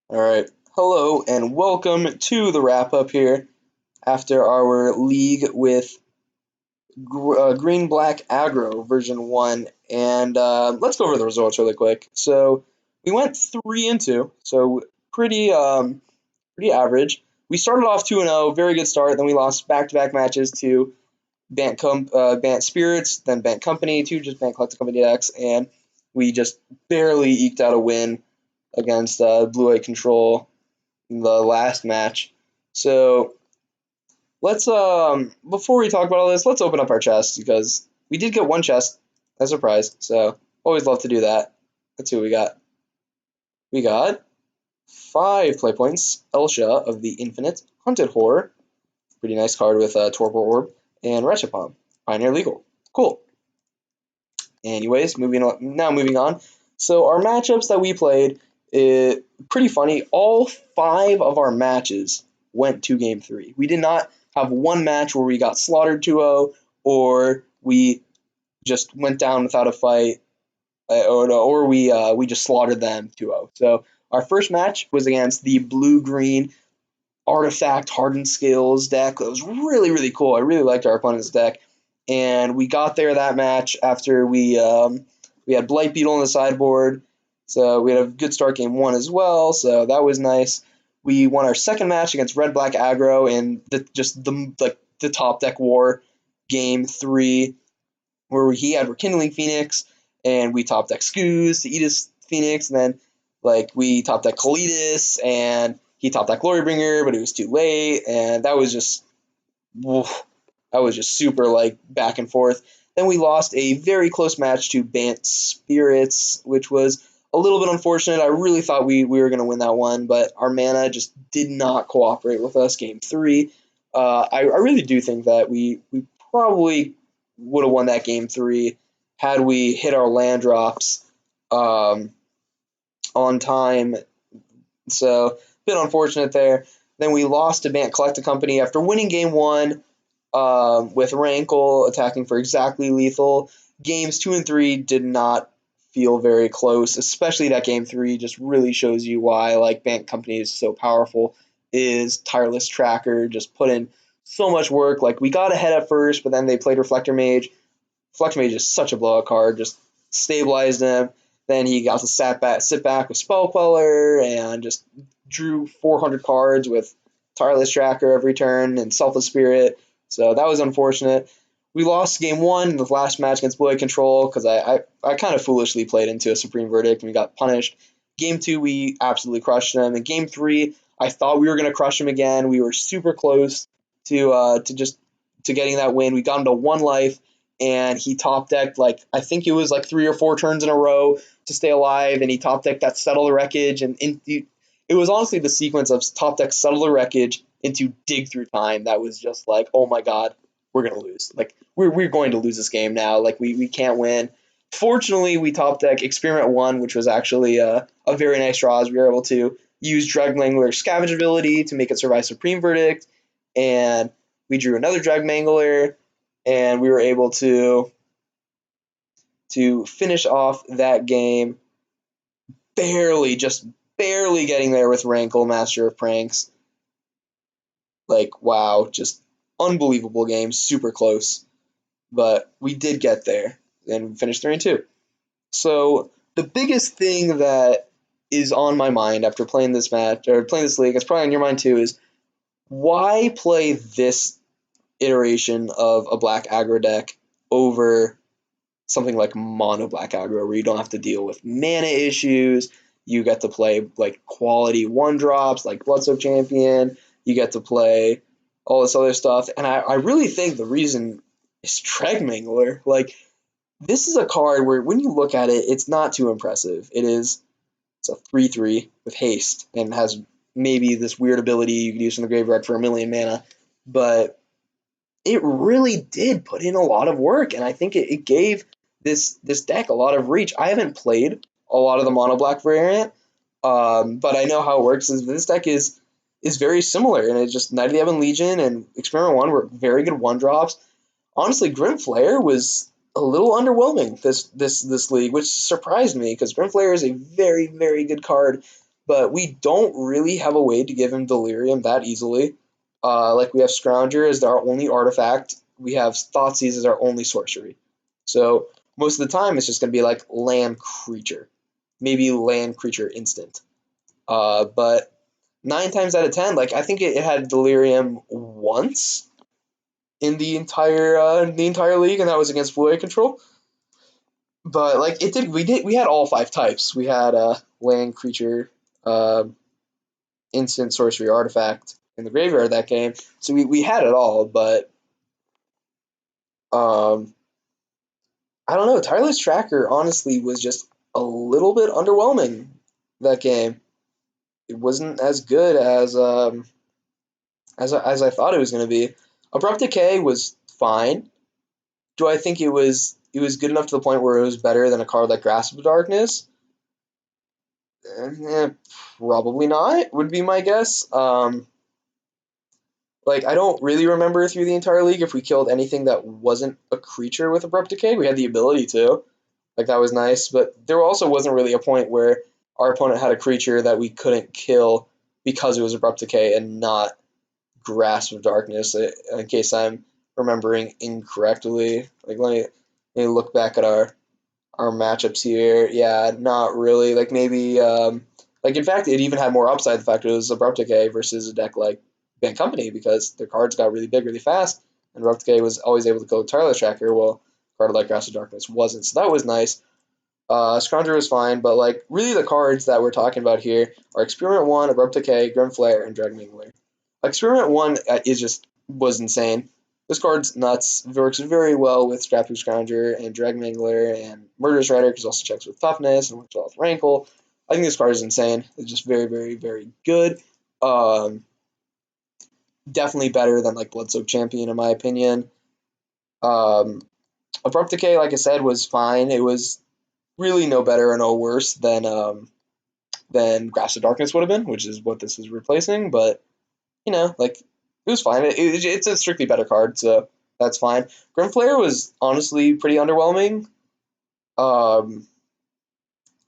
All right. Hello and welcome to the wrap up here after our league with Green Black Aggro version 1. And let's go over the results really quick. So we went 3 and 2, so pretty average. We started off 2-0, very good start. Then we lost back to back matches to Bant Spirits, then Bant Company, two just Bant Collective Company decks, and we just barely eked out a win against Blue Eye Control the last match. So let's before we talk about all this, let's open up our chest because we did get one chest as a surprise. So always love to do that. Let's see what we got. We got 5 play points. Elsha of the Infinite, Hunted Horror, pretty nice card with a Torpor Orb, and Reshapon, Pioneer Legal. Cool. Anyways, moving on. So our matchups that we played, pretty funny. All 5 of our matches went to game 3. We did not have one match where we got slaughtered 2-0 or we just went down without a fight, or we just slaughtered them 2-0. So our first match was against the blue-green Artifact Hardened Scales deck. It was really, really cool. I really liked our opponent's deck. And we got there that match after we had Blight Beetle on the sideboard. So we had a good start game 1 as well. So that was nice. We won our second match against Red Black Aggro in the top deck war game 3, where he had Rekindling Phoenix and we top deck Scooz to Aegis Phoenix, and then we top deck Kalidas and he top deck Glorybringer, but it was too late, and that was just super back and forth. Then we lost a very close match to Bant Spirits, which was a little bit unfortunate. I really thought we were going to win that one, but our mana just did not cooperate with us game 3. I really do think that we probably would have won that game 3 had we hit our land drops on time. So, a bit unfortunate there. Then we lost to Bant Collective Company after winning game 1 with Rankle attacking for exactly lethal. Games 2 and 3 did not feel very close, especially that game 3 just really shows you why Bant Company is so powerful. Is Tireless Tracker just put in so much work. We got ahead at first, but then they played Reflector Mage. Reflector Mage is such a blowout card, just stabilized him. Then he got to sit back with Spell Queller and just drew 400 cards with Tireless Tracker every turn and Selfless Spirit. So that was unfortunate. We lost game 1 in the last match against Blue Eye Control because I kind of foolishly played into a Supreme Verdict and we got punished. Game 2, we absolutely crushed them. In game 3, I thought we were going to crush them again. We were super close to getting that win. We got him to 1 life, and he top decked I think it was 3 or 4 turns in a row to stay alive, and he top decked that Settle the Wreckage, and it was honestly the sequence of top deck Settle the Wreckage into Dig Through Time that was just oh my god, we're gonna lose. We're going to lose this game now. We can't win. Fortunately, we top deck Experiment 1, which was actually a very nice draw, as we were able to use Dreg Mangler's Scavenge ability to make it survive Supreme Verdict, and we drew another Dreg Mangler, and we were able to finish off that game just barely getting there with Rankle, Master of Pranks. Wow, just unbelievable game, super close. But we did get there and finished 3 and 2. So the biggest thing that is on my mind after playing this match or playing this league, it's probably on your mind too, is why play this iteration of a black aggro deck over something like mono black aggro, where you don't have to deal with mana issues. You get to play quality 1-drops like Bloodsoak Champion. You get to play all this other stuff. And I really think the reason is Dreg Mangler. This is a card where when you look at it, it's not too impressive. It's a 3/3 with haste and has maybe this weird ability you can use from the graveyard for 1,000,000 mana. But it really did put in a lot of work, and I think it gave this deck a lot of reach. I haven't played a lot of the mono black variant, but I know how it works. This deck is very similar, and it's just Knight of the Ebon Legion and Experiment 1 were very good 1-drops. Honestly, Grim Flare was a little underwhelming this league, which surprised me because Grim Flare is a very, very good card. but we don't really have a way to give him Delirium that easily. Like we have Scrounger as our only artifact. We have Thoughtseize as our only sorcery. So most of the time it's just going to be like land creature, maybe land creature instant. But 9 times out of 10, like I think it had Delirium once in the entire league, and that was against Blue Eye Control. But like we had all 5 types. We had land creature, uh, instant sorcery artifact in the graveyard that game. So we had it all, but um, I don't know. Tireless Tracker honestly was just a little bit underwhelming that game. It wasn't as good as I thought it was going to be. Abrupt Decay was fine. Do I think it was good enough to the point where it was better than a card like Grasp of Darkness? Eh, probably not, would be my guess. Like, I don't really remember through the entire league if we killed anything that wasn't a creature with Abrupt Decay. We had the ability to. Like, that was nice, but there also wasn't really a point where our opponent had a creature that we couldn't kill because it was Abrupt Decay and not Grasp of Darkness, in case I'm remembering incorrectly. Like, let me look back at our matchups here. Yeah, not really. Like, maybe, like, in fact, it even had more upside, the fact it was Abrupt Decay versus a deck like Band Company, because their cards got really big really fast, and Abrupt Decay was always able to go Tireless Tracker, while a card like Grasp of Darkness wasn't. So that was nice. Scrounger was fine, but like really the cards that we're talking about here are Experiment 1, Abrupt Decay, Grim Flare, and Dreg Mangler. Experiment 1 was insane. This card's nuts. It works very well with Scrappy Scrounger and Dreg Mangler and Murderous Rider, because it also checks with Toughness and works well with Rankle. I think this card is insane. It's just very, very, very good. Um, Definitely better than like Bloodsoaked Champion in my opinion. Um, Abrupt Decay, like I said, was fine. It was really no better or no worse than Grasp of Darkness would have been, which is what this is replacing. But like it was fine. It's a strictly better card, so that's fine. Grim Flare was honestly pretty underwhelming. Um,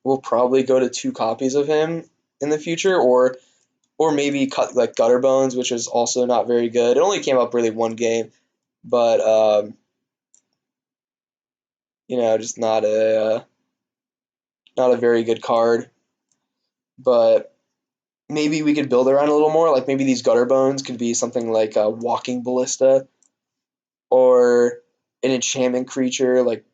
we'll probably go to 2 copies of him in the future, or maybe cut like Gutter Bones, which is also not very good. It only came up really one game, but just not a very good card. But maybe we could build around a little more. Like maybe these Gutter Bones could be something like a Walking Ballista, or an enchantment creature like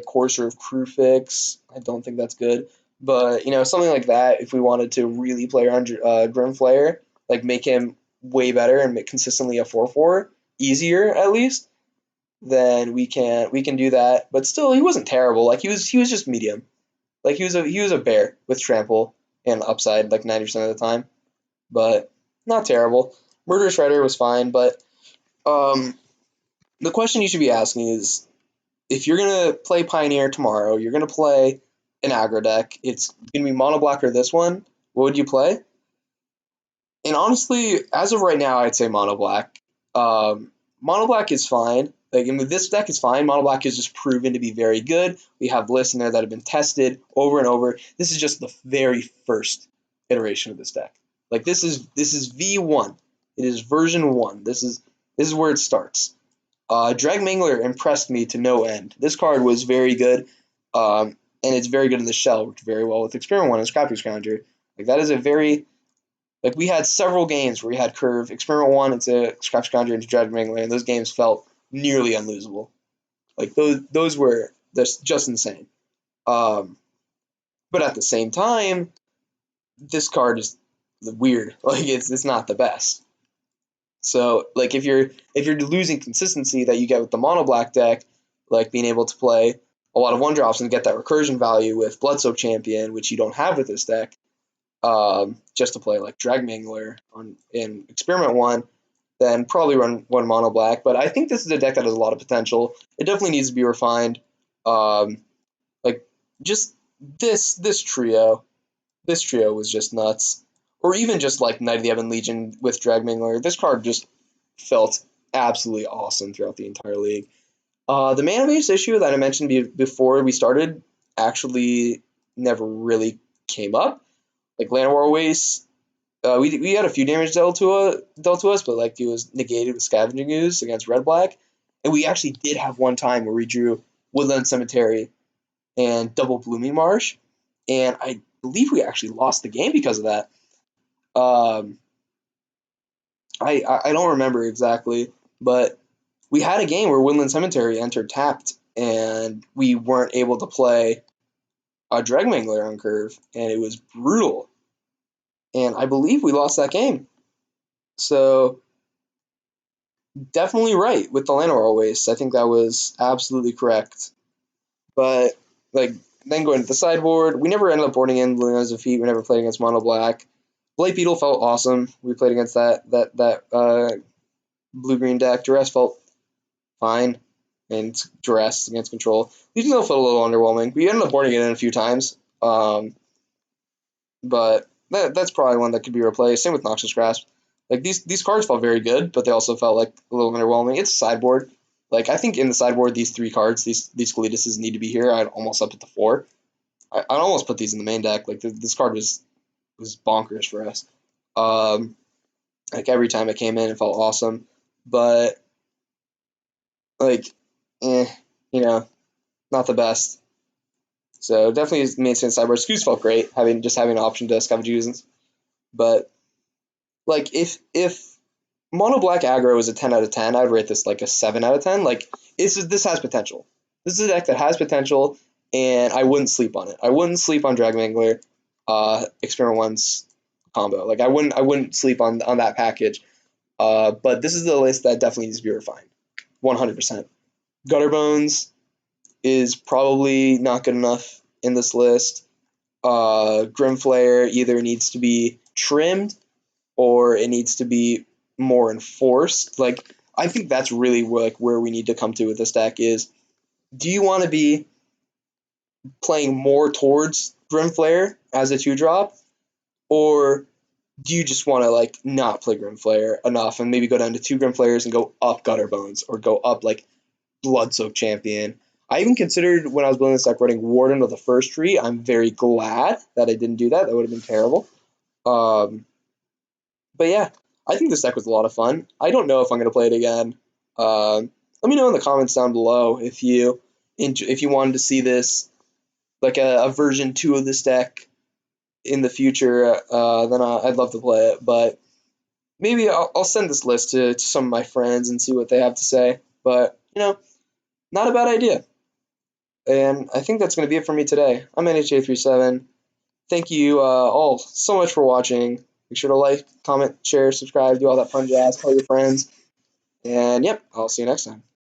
Courser of Crufix. I don't think that's good, but something like that. If we wanted to really play around Grim Flare, like make him way better and make consistently a 4/4 easier at least, then we can do that. But still, he wasn't terrible. Like he was just medium. Like he was a bear with trample and upside like 90% of the time, but not terrible. Murderous Rider was fine, but um, the question you should be asking is, if you're gonna play Pioneer tomorrow, you're gonna play an aggro deck. It's gonna be Monoblock or this one. What would you play? And honestly, as of right now, I'd say Monoblock. Monoblock is fine. Like, I mean, this deck is fine. Monoblock is just proven to be very good. We have lists in there that have been tested over and over. This is just the very first iteration of this deck. Like this is V1. It is version 1. This is where it starts. Dreg Mangler impressed me to no end. This card was very good, and it's very good in the shell. Worked very well with Experiment 1 and Scrappy Scrounger. Like that is a very like we had several games where we had curve Experiment 1 into Scrappy Scrounger into Dreg Mangler, and those games felt nearly unlosable. Like those were just insane. Um, but at the same time, this card is weird. Like it's not the best. So like if you're losing consistency that you get with the mono black deck, like being able to play a lot of 1-drops and get that recursion value with Bloodsoaked Champion, which you don't have with this deck, just to play like Dreg Mangler in Experiment 1, then probably run one mono black. But I think this is a deck that has a lot of potential. It definitely needs to be refined. Um, like just this trio, was just nuts. Or even just like Knight of the Ebon Legion with Dreg Mangler. This card just felt absolutely awesome throughout the entire league. The mana base issue that I mentioned before we started actually never really came up. Like Llanowar Waste, we had a few damage dealt to us, but like it was negated with Scavenging Ooze against Red Black, and we actually did have one time where we drew Woodland Cemetery and double Blooming Marsh, and I believe we actually lost the game because of that. Um, I don't remember exactly, but we had a game where Woodland Cemetery entered tapped, and we weren't able to play a Dreg Mangler on curve, and it was brutal. And I believe we lost that game. So definitely right with the Llanowar Waste. I think that was absolutely correct. But like then going to the sideboard, we never ended up boarding in Luna's defeat. We never played against Mono Black. Blight Beetle felt awesome. We played against that blue green deck. Duress felt fine, and Duress against control. Legion felt a little underwhelming. We ended up boarding it in a few times, but that's probably one that could be replaced. Same with Noxious Grasp. Like these cards felt very good, but they also felt like a little underwhelming. It's a sideboard. Like I think in the sideboard, these three cards, these Kalidases need to be here. I'd almost up it to four. I'd almost put these in the main deck. Like this card was bonkers for us. Um, like every time it came in, it felt awesome. But like, eh, you know, not the best. So definitely mainstream sideboard. Scoos felt great, having an option to scavenge usings. But like if Mono Black Aggro is a 10 out of 10, I'd rate this like a 7 out of 10. Like this has potential. This is a deck that has potential, and I wouldn't sleep on it. I wouldn't sleep on Dreg Mangler, Experiment One's combo. Like I wouldn't sleep on that package. But this is the list that definitely needs to be refined. 100%. Gutter Bones is probably not good enough in this list. Grimflare either needs to be trimmed or it needs to be more enforced. Like I think that's really where we need to come to with this deck is, do you want to be playing more towards Grimflare as a 2-drop, or do you just want to like not play Grimflare enough and maybe go down to 2 Grimflares and go up Gutter Bones or go up like Blood Soak Champion? I even considered when I was building this deck running Warden with the first tree. I'm very glad that I didn't do that. That would have been terrible. But yeah, I think this deck was a lot of fun. I don't know if I'm going to play it again. Let me know in the comments down below if you wanted to see this like a version 2 of this deck in the future. Then I'd love to play it. But maybe I'll send this list to some of my friends and see what they have to say. But not a bad idea. And I think that's going to be it for me today. I'm NHA37. Thank you all so much for watching. Make sure to like, comment, share, subscribe, do all that fun jazz, tell your friends. And yep, I'll see you next time.